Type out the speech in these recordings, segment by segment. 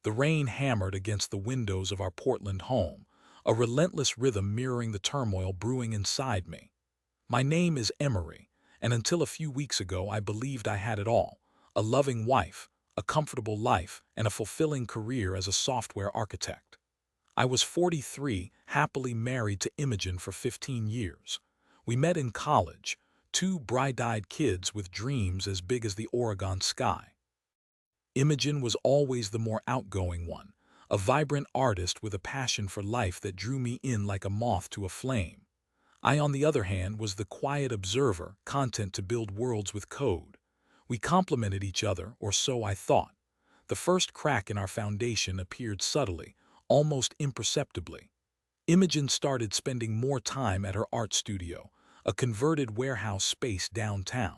The rain hammered against the windows of our Portland home, a relentless rhythm mirroring the turmoil brewing inside me. My name is Emery, and until a few weeks ago I believed I had it all: a loving wife, a comfortable life, and a fulfilling career as a software architect. I was 43, happily married to Imogen for 15 years. We met in college, two bright-eyed kids with dreams as big as the Oregon sky. Imogen was always the more outgoing one, a vibrant artist with a passion for life that drew me in like a moth to a flame. I, on the other hand, was the quiet observer, content to build worlds with code. We complemented each other, or so I thought. The first crack in our foundation appeared subtly, almost imperceptibly. Imogen started spending more time at her art studio, a converted warehouse space downtown.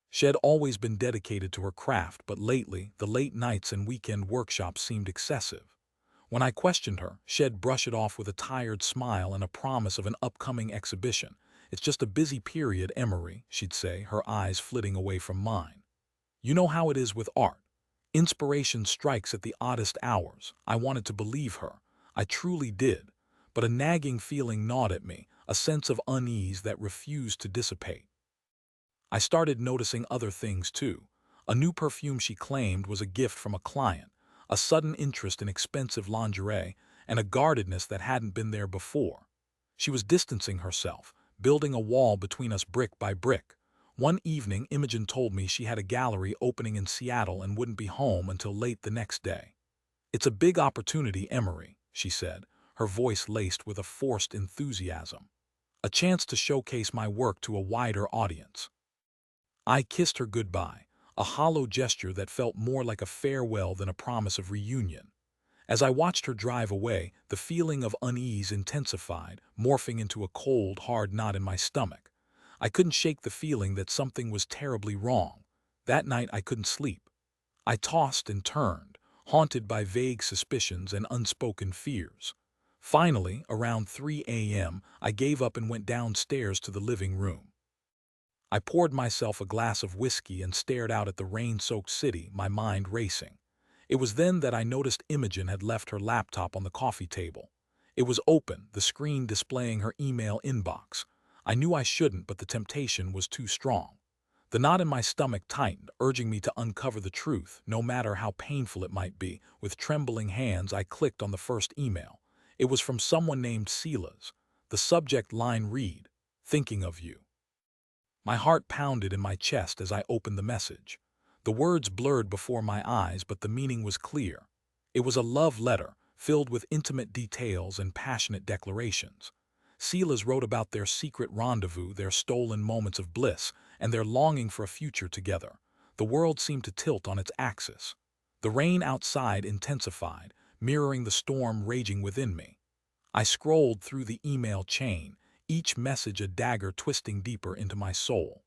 She had always been dedicated to her craft, but lately, the late nights and weekend workshops seemed excessive. When I questioned her, she'd brush it off with a tired smile and a promise of an upcoming exhibition. "It's just a busy period, Emery," she'd say, her eyes flitting away from mine. "You know how it is with art. Inspiration strikes at the oddest hours." I wanted to believe her. I truly did. But a nagging feeling gnawed at me, a sense of unease that refused to dissipate. I started noticing other things too. A new perfume she claimed was a gift from a client, a sudden interest in expensive lingerie, and a guardedness that hadn't been there before. She was distancing herself, building a wall between us brick by brick. One evening, Imogen told me she had a gallery opening in Seattle and wouldn't be home until late the next day. "It's a big opportunity, Emery," she said, her voice laced with a forced enthusiasm. "A chance to showcase my work to a wider audience." I kissed her goodbye, a hollow gesture that felt more like a farewell than a promise of reunion. As I watched her drive away, the feeling of unease intensified, morphing into a cold, hard knot in my stomach. I couldn't shake the feeling that something was terribly wrong. That night I couldn't sleep. I tossed and turned, haunted by vague suspicions and unspoken fears. Finally, around 3 a.m., I gave up and went downstairs to the living room. I poured myself a glass of whiskey and stared out at the rain-soaked city, my mind racing. It was then that I noticed Imogen had left her laptop on the coffee table. It was open, the screen displaying her email inbox. I knew I shouldn't, but the temptation was too strong. The knot in my stomach tightened, urging me to uncover the truth, no matter how painful it might be. With trembling hands, I clicked on the first email. It was from someone named Silas. The subject line read, "Thinking of you." My heart pounded in my chest as I opened the message. The words blurred before my eyes, but the meaning was clear. It was a love letter, filled with intimate details and passionate declarations. Silas wrote about their secret rendezvous, their stolen moments of bliss, and their longing for a future together. The world seemed to tilt on its axis. The rain outside intensified, mirroring the storm raging within me. I scrolled through the email chain, each message a dagger twisting deeper into my soul.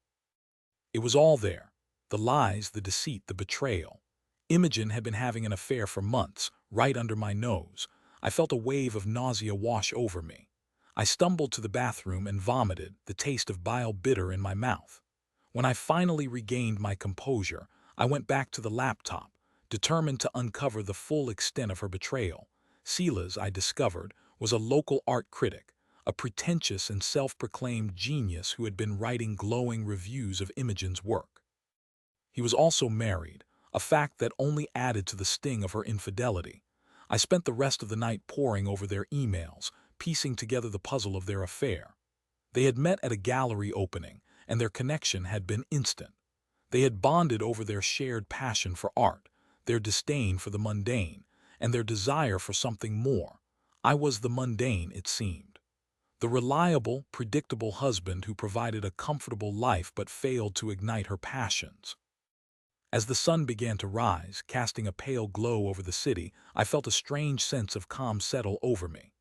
It was all there: the lies, the deceit, the betrayal. Imogen had been having an affair for months, right under my nose. I felt a wave of nausea wash over me. I stumbled to the bathroom and vomited, the taste of bile bitter in my mouth. When I finally regained my composure, I went back to the laptop, determined to uncover the full extent of her betrayal. Silas, I discovered, was a local art critic, a pretentious and self-proclaimed genius who had been writing glowing reviews of Imogen's work. He was also married, a fact that only added to the sting of her infidelity. I spent the rest of the night poring over their emails, piecing together the puzzle of their affair. They had met at a gallery opening, and their connection had been instant. They had bonded over their shared passion for art, their disdain for the mundane, and their desire for something more. I was the mundane, it seemed. The reliable, predictable husband who provided a comfortable life but failed to ignite her passions. As the sun began to rise, casting a pale glow over the city, I felt a strange sense of calm settle over me.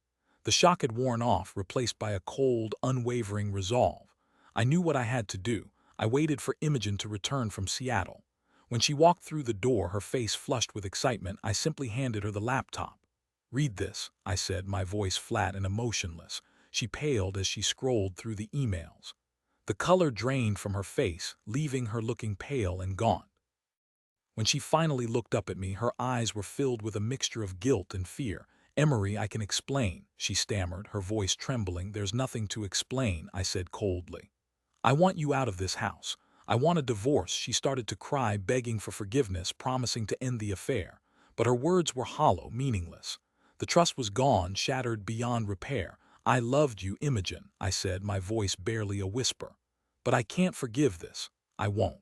The shock had worn off, replaced by a cold, unwavering resolve. I knew what I had to do. I waited for Imogen to return from Seattle. When she walked through the door, her face flushed with excitement, I simply handed her the laptop. "Read this," I said, my voice flat and emotionless. She paled as she scrolled through the emails. The color drained from her face, leaving her looking pale and gaunt. When she finally looked up at me, her eyes were filled with a mixture of guilt and fear. "Emery, I can explain," she stammered, her voice trembling. "There's nothing to explain," I said coldly. "I want you out of this house. I want a divorce." She started to cry, begging for forgiveness, promising to end the affair. But her words were hollow, meaningless. The trust was gone, shattered beyond repair. "I loved you, Imogen," I said, my voice barely a whisper. "But I can't forgive this. I won't."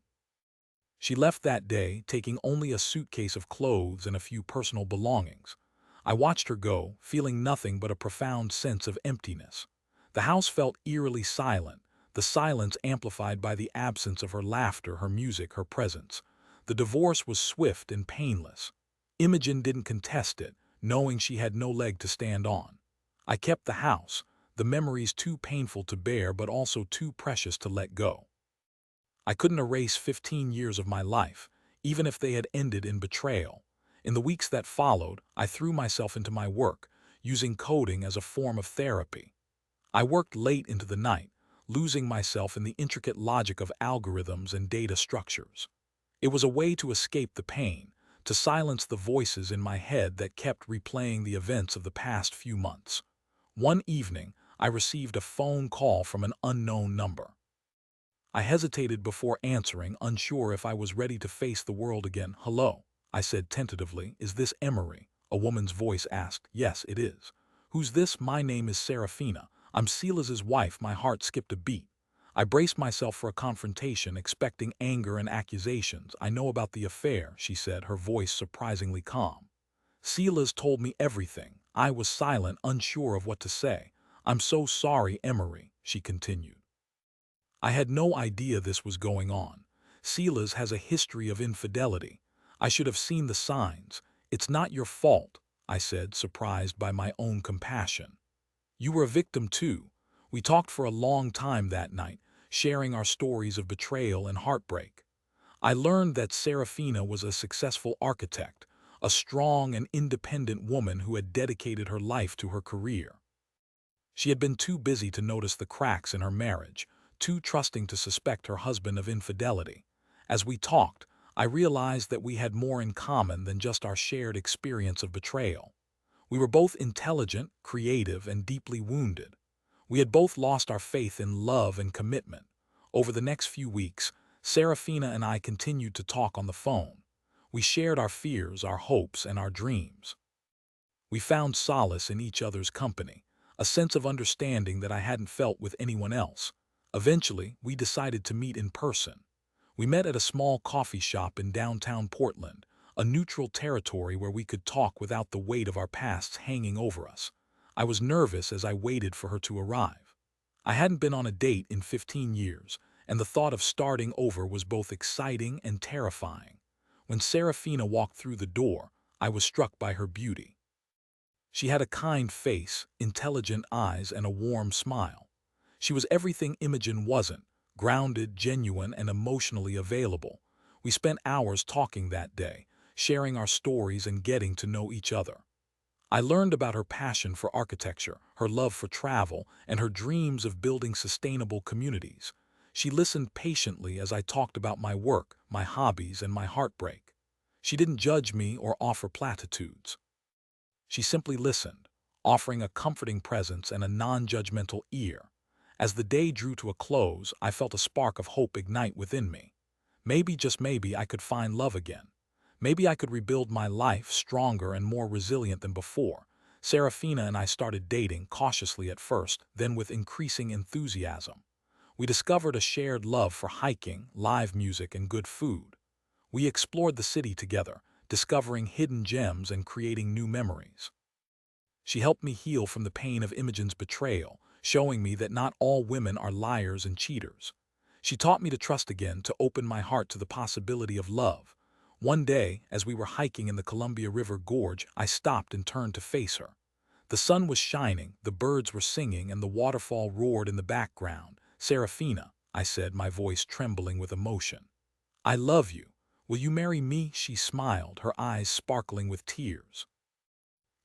She left that day, taking only a suitcase of clothes and a few personal belongings. I watched her go, feeling nothing but a profound sense of emptiness. The house felt eerily silent, the silence amplified by the absence of her laughter, her music, her presence. The divorce was swift and painless. Imogen didn't contest it, knowing she had no leg to stand on. I kept the house, the memories too painful to bear but also too precious to let go. I couldn't erase 15 years of my life, even if they had ended in betrayal. In the weeks that followed, I threw myself into my work, using coding as a form of therapy. I worked late into the night, losing myself in the intricate logic of algorithms and data structures. It was a way to escape the pain, to silence the voices in my head that kept replaying the events of the past few months. One evening, I received a phone call from an unknown number. I hesitated before answering, unsure if I was ready to face the world again. "Hello," I said tentatively. "Is this Emery?" A woman's voice asked. "Yes, it is." "Who's this?" "My name is Serafina. I'm Silas's wife." My heart skipped a beat. I braced myself for a confrontation, expecting anger and accusations. "I know about the affair," she said, her voice surprisingly calm. "Silas told me everything." I was silent, unsure of what to say. "I'm so sorry, Emery," she continued. "I had no idea this was going on. Silas has a history of infidelity. I should have seen the signs. It's not your fault," I said, surprised by my own compassion. "You were a victim too." We talked for a long time that night, sharing our stories of betrayal and heartbreak. I learned that Serafina was a successful architect, a strong and independent woman who had dedicated her life to her career. She had been too busy to notice the cracks in her marriage, too trusting to suspect her husband of infidelity. As we talked, I realized that we had more in common than just our shared experience of betrayal. We were both intelligent, creative, and deeply wounded. We had both lost our faith in love and commitment. Over the next few weeks, Serafina and I continued to talk on the phone. We shared our fears, our hopes, and our dreams. We found solace in each other's company, a sense of understanding that I hadn't felt with anyone else. Eventually, we decided to meet in person. We met at a small coffee shop in downtown Portland, a neutral territory where we could talk without the weight of our pasts hanging over us. I was nervous as I waited for her to arrive. I hadn't been on a date in 15 years, and the thought of starting over was both exciting and terrifying. When Serafina walked through the door, I was struck by her beauty. She had a kind face, intelligent eyes, and a warm smile. She was everything Imogen wasn't: grounded, genuine, and emotionally available. We spent hours talking that day, sharing our stories and getting to know each other. I learned about her passion for architecture, her love for travel, and her dreams of building sustainable communities. She listened patiently as I talked about my work, my hobbies, and my heartbreak. She didn't judge me or offer platitudes. She simply listened, offering a comforting presence and a non-judgmental ear. As the day drew to a close, I felt a spark of hope ignite within me. Maybe, just maybe, I could find love again. Maybe I could rebuild my life stronger and more resilient than before. Serafina and I started dating, cautiously at first, then with increasing enthusiasm. We discovered a shared love for hiking, live music, and good food. We explored the city together, discovering hidden gems and creating new memories. She helped me heal from the pain of Imogen's betrayal, showing me that not all women are liars and cheaters. She taught me to trust again, to open my heart to the possibility of love. One day, as we were hiking in the Columbia River Gorge, I stopped and turned to face her. The sun was shining, the birds were singing, and the waterfall roared in the background. "Serafina," I said, my voice trembling with emotion. "I love you. Will you marry me?" She smiled, her eyes sparkling with tears.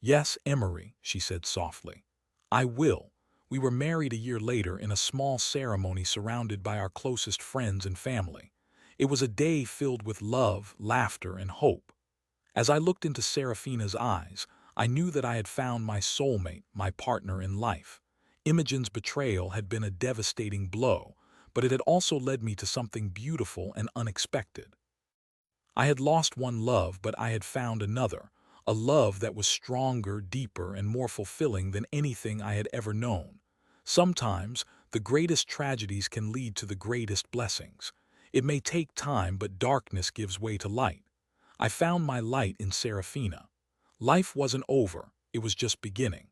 "Yes, Emery," she said softly. "I will." We were married a year later in a small ceremony surrounded by our closest friends and family. It was a day filled with love, laughter, and hope. As I looked into Serafina's eyes, I knew that I had found my soulmate, my partner in life. Imogen's betrayal had been a devastating blow, but it had also led me to something beautiful and unexpected. I had lost one love, but I had found another, a love that was stronger, deeper, and more fulfilling than anything I had ever known. Sometimes, the greatest tragedies can lead to the greatest blessings. It may take time, but darkness gives way to light. I found my light in Serafina. Life wasn't over, it was just beginning.